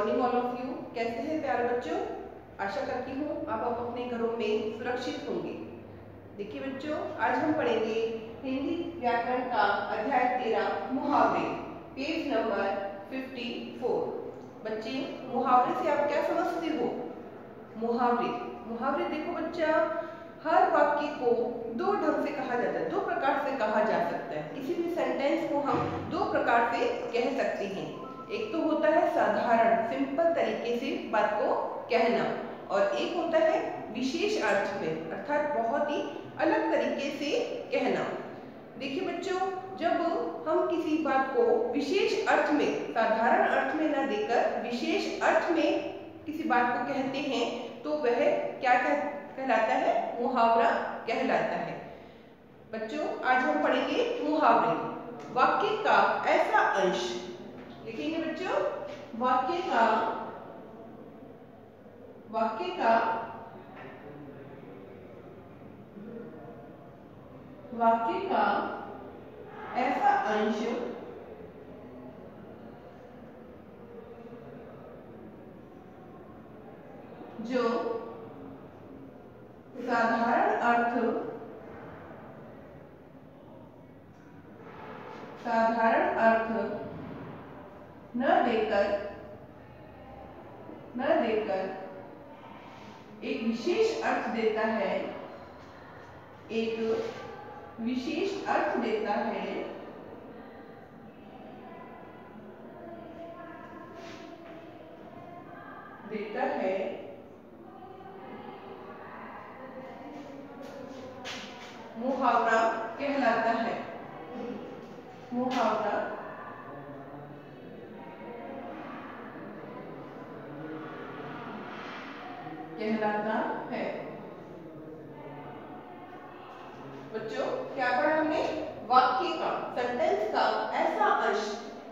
Morning all of you. कैसे हैं प्यारे बच्चों? आशा करती हूँ आप अपने घरों में सुरक्षित होंगे। देखिए बच्चों, आज हम पढ़ेंगे हिंदी व्याकरण का अध्याय 13 मुहावरे, पेज नंबर 54। बच्चे, मुहावरे से आप क्या समझते हो? मुहावरे देखो बच्चा, हर वाक्य को दो ढंग से कहा जाता है, दो प्रकार से कहा जा सकता है। किसी भी सेंटेंस को हम दो प्रकार से कह सकते हैं। एक तो होता है साधारण सिंपल तरीके से बात को कहना, और एक होता है विशेष अर्थ में, अर्थात बहुत ही अलग तरीके से कहना। देखिए बच्चों, जब हम किसी बात को विशेष अर्थ में, साधारण अर्थ में ना देकर विशेष अर्थ में किसी बात को कहते हैं तो वह क्या कहलाता है? मुहावरा कहलाता है। बच्चों, आज हम पढ़ेंगे मुहावरे। वाक्य का ऐसा अंश लिखेंगे बच्चों, वाक्य का ऐसा अंश जो साधारण अर्थ न देकर एक विशेष अर्थ देता है, मुहावरा कहलाता है। मुहावरा कहलाता है। बच्चों, क्या पढ़ा हमने? वाक्य का, सेंटेंस का ऐसा अंश,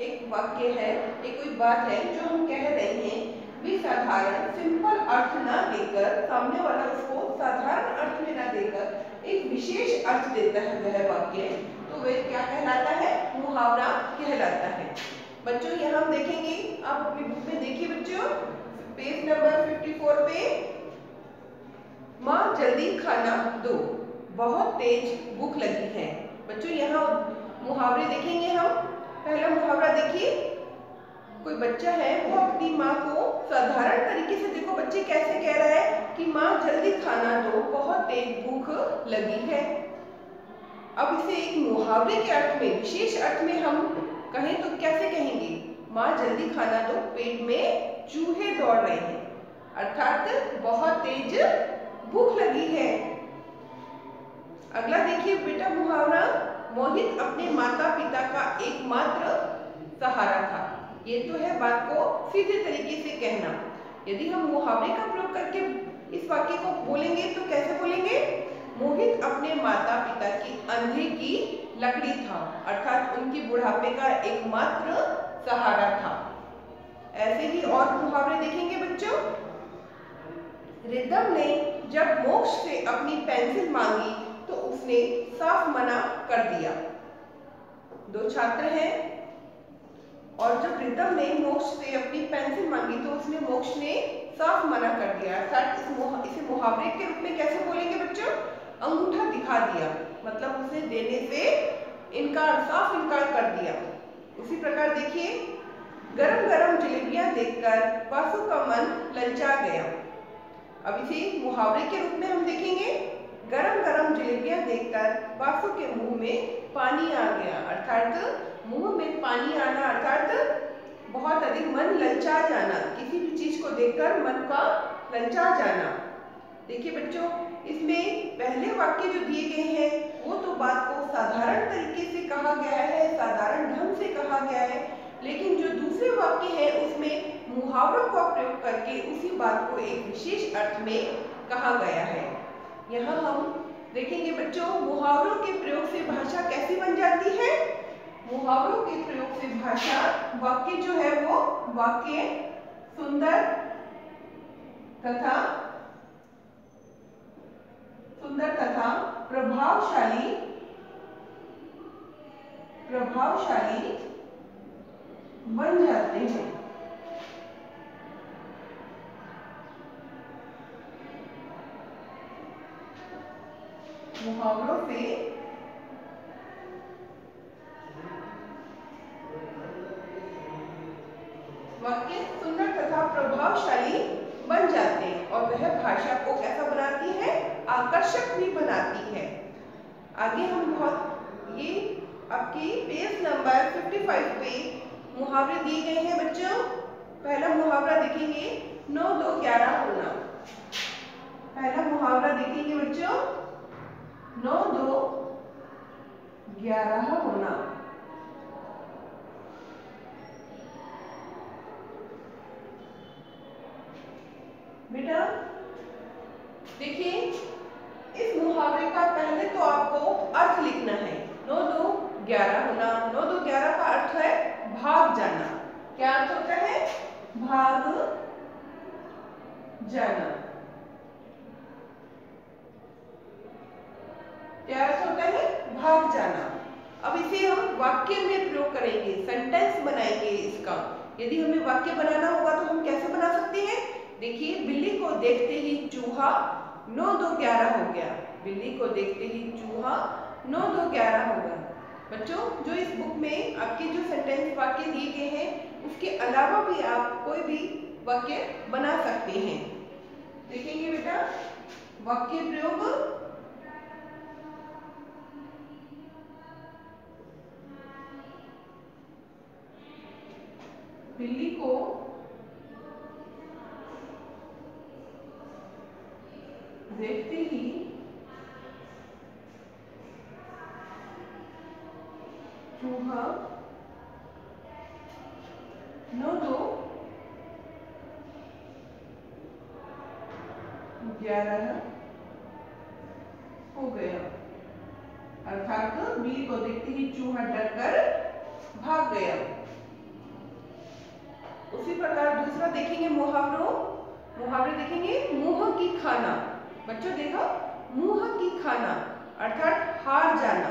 एक वाक्य है, एक कोई बात है जो हम कह रहे हैं, भी साधारण सिंपल अर्थ ना देकर, सामने वाला उसको साधारण अर्थ में ना देकर एक विशेष अर्थ देता है वह वाक्य, तो वह क्या कहलाता है? मुहावरा कहलाता है। बच्चों, यहाँ हम देखेंगे, आप अपनी बुक में देखिए बच्चों, पेज नंबर 54 पे, माँ जल्दी खाना दो, बहुत तेज भूख लगी है। बच्चों, यहाँ मुहावरे देखेंगे हम। पहला मुहावरा देखिए, कोई बच्चा है वो अपनी माँ को साधारण तरीके से, देखो बच्चे कैसे कह रहा है कि माँ जल्दी खाना दो, बहुत तेज भूख लगी है। अब इसे एक मुहावरे के अर्थ में, विशेष अर्थ में हम कहें तो कैसे कहेंगे? माँ जल्दी खाना दो, पेट में चूहे दौड़ रहे हैं, अर्थात बहुत तेज भूख लगी है। अगला देखिए बेटा मुहावरा, मोहित अपने माता पिता का एकमात्र सहारा था। ये तो है बात को सीधे तरीके से कहना। यदि हम मुहावरे का प्रयोग करके इस वाक्य को बोलेंगे तो कैसे बोलेंगे? मोहित अपने माता पिता की अंधे की लकड़ी था, अर्थात उनकी बुढ़ापे का एकमात्र सहारा था। ऐसे ही और मुहावरे देखेंगे बच्चों। रिद्धम ने जब मोक्ष से अपनी पेंसिल मांगी तो उसने साफ मना कर दिया। दो छात्र हैं और जब रिद्धम ने मोक्ष से अपनी पेंसिल मांगी तो उसने मोक्ष ने साफ मना कर दिया, अर्थात इसे मुहावरे के रूप में कैसे बोलेंगे बच्चों? अंगूठा दिखा दिया, मतलब उसने देने से इनकार, साफ इनकार कर दिया। उसी प्रकार देखिए, गरम गरम जलेबियां देखकर वासु का मन ललचा गया। अब इसे मुहावरे के रूप में हम देखेंगे, गरम गरम जलेबियां देखकर वासु के मुंह में पानी आ गया, अर्थात मुंह में पानी आना, अर्थात बहुत अधिक मन ललचा जाना, किसी भी चीज को देखकर मन का ललचा जाना। देखिए बच्चों, इसमें पहले वाक्य जो दिए गए हैं वो तो बात को साधारण तरीके से कहा गया है, साधारण ढंग से कहा गया है, लेकिन जो दूसरे वाक्य है उसमें मुहावरों का प्रयोग करके उसी बात को एक विशेष अर्थ में कहा गया है। यहाँ हम देखेंगे बच्चों, मुहावरों के प्रयोग से भाषा कैसी बन जाती है? मुहावरों के प्रयोग से भाषा, वाक्य जो है वो वाक्य सुंदर तथा प्रभावशाली बन जाते हैं। मुहावरों से वाक्य सुंदर तथा प्रभावशाली बन जाते हैं और वह भाषा को कैसा बनाती है, आकर्षक भी बनाती है। आगे हम ये आपकी पेज नंबर 55 पे मुहावरे दिए गए हैं बच्चों। पहला मुहावरा देखेंगे 9 2 11 होना। पहला मुहावरा देखेंगे बच्चों 9 2 11 होना। बेटा देखिए, इस मुहावरे का पहले तो आपको अर्थ लिखना है। 9 2 11 होना, 9 2 11 का अर्थ है भाग जाना। क्या अर्थ होता है? भाग जाना। क्या अर्थ होता है? भाग जाना। अब इसे हम वाक्य में प्रयोग करेंगे, सेंटेंस बनाएंगे इसका। यदि हमें वाक्य बनाना होगा तो हम कैसे बना सकते हैं? देखिए, बिल्ली को देखते ही चूहा 9 2 11 हो गया। बिल्ली को देखते ही चूहा 9 2 11 हो गया। बच्चों, जो इस बुक में आपके जो सेंटेंस वाक्य दिए गए हैं, उसके अलावा भी आप कोई भी वाक्य बना सकते हैं। देखेंगे बेटा, वाक्य प्रयोग। बिल्ली को देखते ही चूहा 9 2 11 हो गया। अर्थात बिल्ली को देखते ही चूहा डरकर भाग गया। उसी प्रकार दूसरा देखेंगे मुहावरे देखेंगे मुंह की खाना। बच्चों देखो, मुंह की खाना अर्थात हार जाना।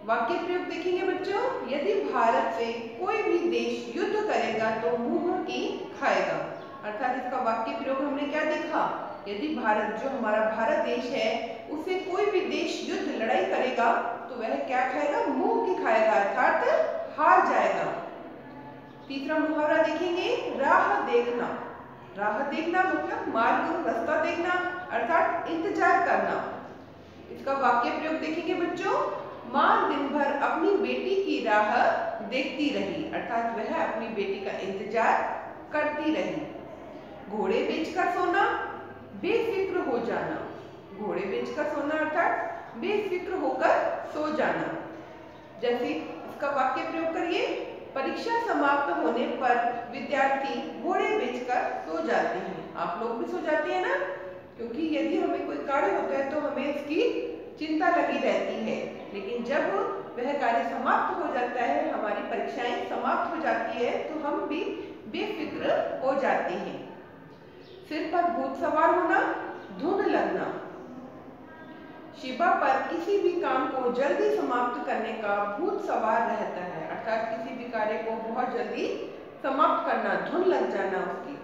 वाक्य प्रयोग देखेंगे बच्चों, यदि भारत से कोई भी देश युद्ध करेगा तो मुंह की खाएगा। अर्थात इसका वाक्य प्रयोग हमने क्या देखा? यदि भारत, जो हमारा भारत देश है, उसे कोई भी देश युद्ध लड़ाई करेगा तो वह क्या खाएगा? मुंह की खाएगा, अर्थात हार जाएगा। तीसरा मुहावरा देखेंगे राह देखना। राह देखना मतलब मार्ग, रास्ता देखना, अर्थात इंतजार करना। इसका वाक्य प्रयोग देखेंगे बच्चों, माँ दिन भर अपनी बेटी की राह देखती रही। अर्थात वह अपनी बेटी का इंतजार करती रही। घोड़े बेचकर सोना, बेफिक्र हो जाना। घोड़े बेचकर सोना अर्थात बेफिक्र होकर सो जाना। जैसे इसका वाक्य प्रयोग करिए, परीक्षा समाप्त होने पर विद्यार्थी घोड़े बेचकर सो जाते हैं। आप लोग भी सो जाते हैं ना? क्योंकि यदि हमें कोई कार्य होता है तो हमें इसकी चिंता लगी रहती है, लेकिन जब वह कार्य समाप्त हो जाता है, हमारी परीक्षाएं समाप्त हो जाती है, तो हम भी बेफिक्र हो जाते हैं। सिर पर भूत सवार होना, धुंध लगना। शिवा पर किसी भी काम को जल्दी समाप्त करने का भूत सवार रहता है। अर्थात किसी भी कार्य को बहुत जल्दी समाप्त करना, धुन लग जाना उसकी।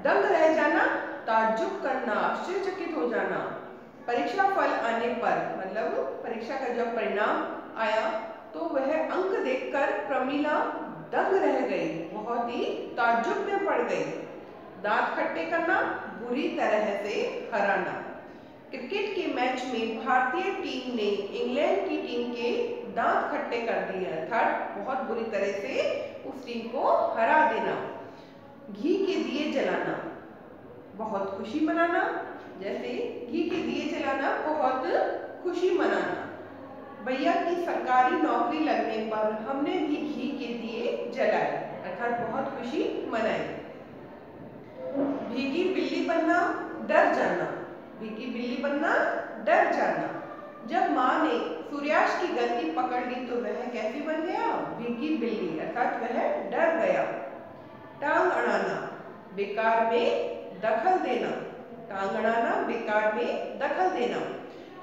दंग रह जाना, ताज्जुब करना, आश्चर्यचकित हो जाना। परीक्षा फल आने पर, मतलब परीक्षा का जब परिणाम आया तो वह अंक देखकर प्रमीला दंग रह गई, बहुत ही ताज्जुब में पड़ गई। दांत खट्टे करना, बुरी तरह से हराना। क्रिकेट के मैच में भारतीय टीम ने इंग्लैंड की टीम के दांत खट्टे कर दिए, अर्थात बहुत बुरी तरह से उस टीम को हरा देना। घी के दिए जलाना, बहुत खुशी मनाना। जैसे घी के दिए जलाना, बहुत खुशी मनाना। भैया की सरकारी नौकरी लगने पर हमने भी घी के दिए जलाए, अर्थात बहुत खुशी मनाई। भीगी बिल्ली बनना, डर जाना। भीगी बिल्ली बनना, डर जाना। जब माँ ने सूर्यास्त की गलती पकड़ ली तो वह कैसी बन गया? भीगी बिल्ली, अर्थात वह डर गया। टांग अड़ाना, बेकार में दखल देना। टांग अड़ाना, बेकार में दखल देना।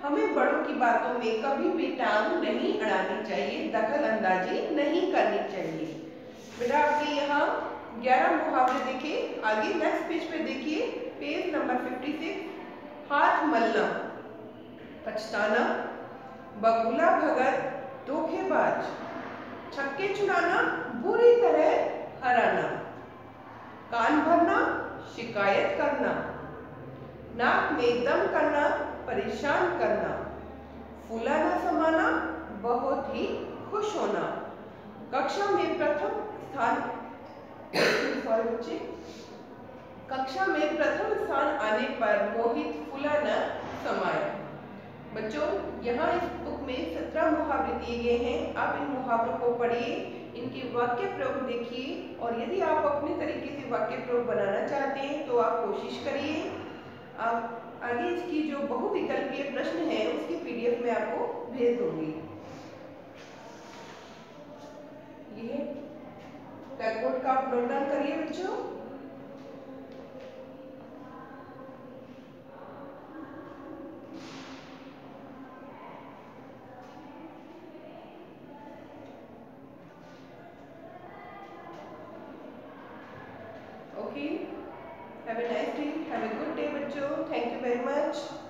हमें बड़ों की बातों में कभी भी टांग नहीं अड़ानी चाहिए, दखल अंदाजी नहीं करनी चाहिए। बेटा आपके यहाँ 11 मुहावरे देखे। आगे नेक्स्ट पेज पे देखिए, पेज नंबर 56, हाथ मलना। पछताना, बगुला भगत धोखेबाज, छक्के छुड़ाना, बुरी तरह हराना, कान भरना, शिकायत करना, नाक में दम करना, परेशान करना, फूला न समाना, बहुत ही खुश होना, कक्षा में प्रथम स्थान कक्षा में प्रथम स्थान आने पर मोहित फूला न समाया। बच्चों, यहाँ इस बुक में 17 मुहावरे दिए गए हैं। आप इन मुहावरों को पढ़िए, इनके वाक्य प्रयोग देखिए, और यदि आप अपने तरीके से वाक्य प्रयोग बनाना चाहते हैं तो आप कोशिश करिए। आप आगे इसकी जो बहुविकल्पीय प्रश्न है उसकी PDF में आपको भेज दूंगी। ये ब्लैकबोर्ड का आप नोट डाउन करिए बच्चों। Okay, have a nice day, have a good day बच्चों, thank you very much।